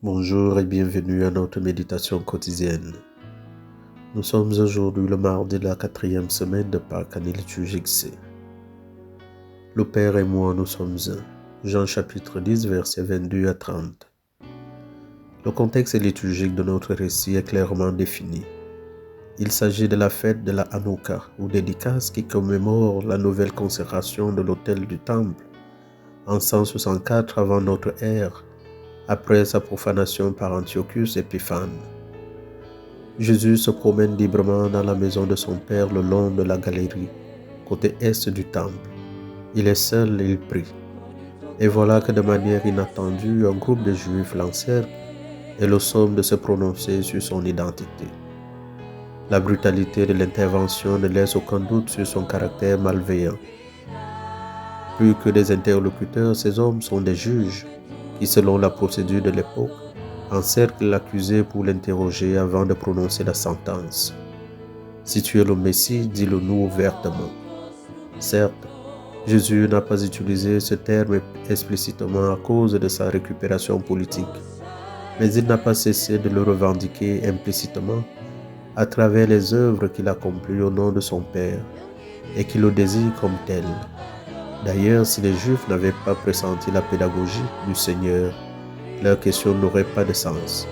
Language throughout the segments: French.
Bonjour et bienvenue à notre méditation quotidienne. Nous sommes aujourd'hui le mardi de la 4e semaine de Pâques, année liturgique C. Le Père et moi, nous sommes un. Jean chapitre 10, versets 22 à 30. Le contexte liturgique de notre récit est clairement défini. Il s'agit de la fête de la Hanouka, ou dédicace, qui commémore la nouvelle consécration de l'autel du temple en 164 avant notre ère, après sa profanation par Antiochus Épiphane. Jésus se promène librement dans la maison de son Père le long de la galerie, côté est du temple. Il est seul et il prie. Et voilà que de manière inattendue, un groupe de Juifs l'encercle et le somme de se prononcer sur son identité. La brutalité de l'intervention ne laisse aucun doute sur son caractère malveillant. Plus que des interlocuteurs, ces hommes sont des juges qui, selon la procédure de l'époque, encerclent l'accusé pour l'interroger avant de prononcer la sentence. Si tu es le Messie, dis-le-nous ouvertement. Certes, Jésus n'a pas utilisé ce terme explicitement à cause de sa récupération politique, mais il n'a pas cessé de le revendiquer implicitement à travers les œuvres qu'il accomplit au nom de son Père et qui le désire comme tel. D'ailleurs, si les Juifs n'avaient pas pressenti la pédagogie du Seigneur, leur question n'aurait pas de sens.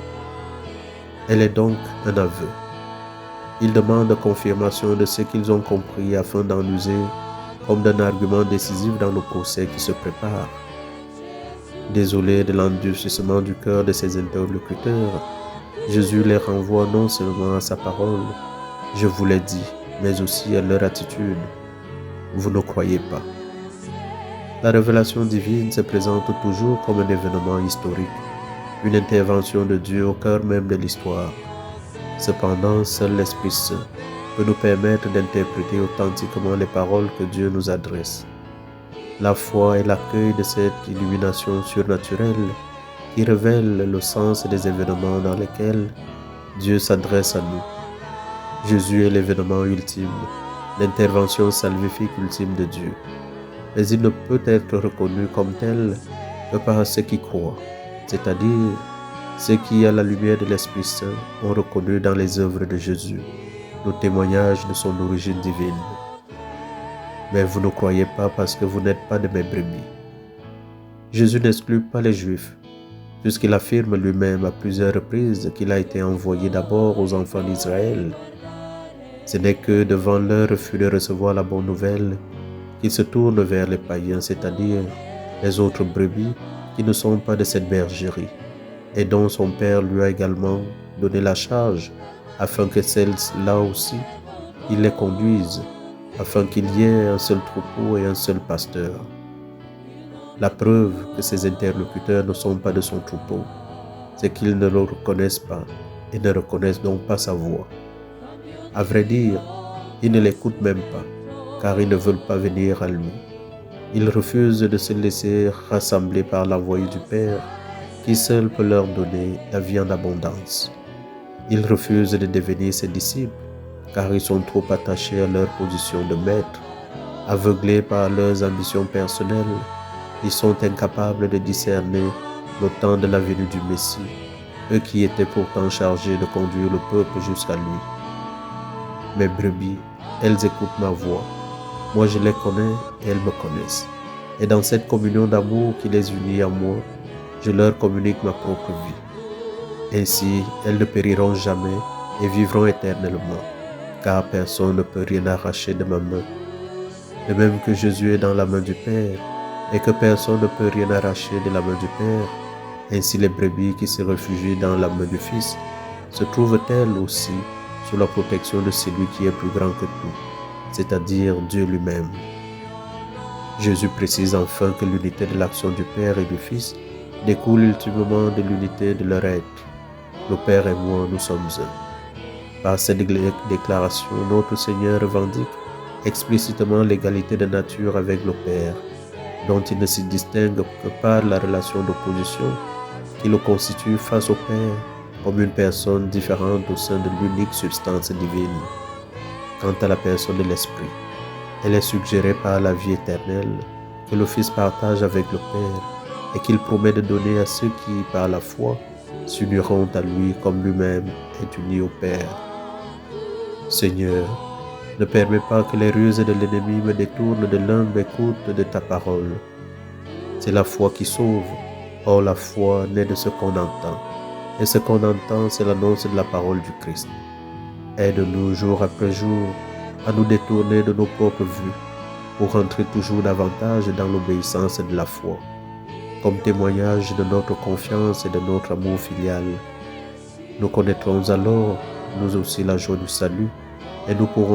Elle est donc un aveu. Ils demandent confirmation de ce qu'ils ont compris afin d'en user comme d'un argument décisif dans le procès qui se prépare. Désolé de l'endurcissement du cœur de ses interlocuteurs, Jésus les renvoie non seulement à sa parole, je vous l'ai dit, mais aussi à leur attitude. Vous ne croyez pas. La révélation divine se présente toujours comme un événement historique, une intervention de Dieu au cœur même de l'histoire. Cependant, seul l'Esprit Saint peut nous permettre d'interpréter authentiquement les paroles que Dieu nous adresse. La foi est l'accueil de cette illumination surnaturelle qui révèle le sens des événements dans lesquels Dieu s'adresse à nous. Jésus est l'événement ultime, l'intervention salvifique ultime de Dieu. Mais il ne peut être reconnu comme tel que par ceux qui croient, c'est-à-dire ceux qui, à la lumière de l'Esprit Saint, ont reconnu dans les œuvres de Jésus le témoignage de son origine divine. Mais vous ne croyez pas parce que vous n'êtes pas de mes brebis. Jésus n'exclut pas les Juifs, puisqu'il affirme lui-même à plusieurs reprises qu'il a été envoyé d'abord aux enfants d'Israël. Ce n'est que devant leur refus de recevoir la bonne nouvelle qu'il se tourne vers les païens, c'est-à-dire les autres brebis qui ne sont pas de cette bergerie, et dont son Père lui a également donné la charge, afin que celles-là aussi, il les conduise, afin qu'il y ait un seul troupeau et un seul pasteur. La preuve que ces interlocuteurs ne sont pas de son troupeau, c'est qu'ils ne le reconnaissent pas et ne reconnaissent donc pas sa voix. À vrai dire, ils ne l'écoutent même pas, car ils ne veulent pas venir à lui. Ils refusent de se laisser rassembler par la voix du Père, qui seul peut leur donner la vie en abondance. Ils refusent de devenir ses disciples, car ils sont trop attachés à leur position de maître. Aveuglés par leurs ambitions personnelles, ils sont incapables de discerner le temps de la venue du Messie, eux qui étaient pourtant chargés de conduire le peuple jusqu'à lui. Mes brebis, elles écoutent ma voix. Moi je les connais et elles me connaissent. Et dans cette communion d'amour qui les unit à moi, je leur communique ma propre vie. Ainsi, elles ne périront jamais et vivront éternellement, car personne ne peut rien arracher de ma main. De même que Jésus est dans la main du Père, et que personne ne peut rien arracher de la main du Père, ainsi les brebis qui se réfugient dans la main du Fils se trouvent-elles aussi sous la protection de celui qui est plus grand que tout, c'est-à-dire Dieu lui-même. Jésus précise enfin que l'unité de l'action du Père et du Fils découle ultimement de l'unité de leur être. Le Père et moi, nous sommes un. Par cette déclaration, notre Seigneur revendique explicitement l'égalité de nature avec le Père, dont il ne se distingue que par la relation d'opposition qui le constitue face au Père comme une personne différente au sein de l'unique substance divine. Quant à la personne de l'Esprit, elle est suggérée par la vie éternelle que le Fils partage avec le Père et qu'il promet de donner à ceux qui, par la foi, s'uniront à lui comme lui-même est uni au Père. Seigneur, ne permets pas que les ruses de l'ennemi me détournent de l'humble écoute de ta parole. C'est la foi qui sauve. Or, la foi naît de ce qu'on entend. Et ce qu'on entend, c'est l'annonce de la parole du Christ. Aide-nous jour après jour à nous détourner de nos propres vues pour entrer toujours davantage dans l'obéissance de la foi, comme témoignage de notre confiance et de notre amour filial. Nous connaîtrons alors, nous aussi, la joie du salut et nous pourrons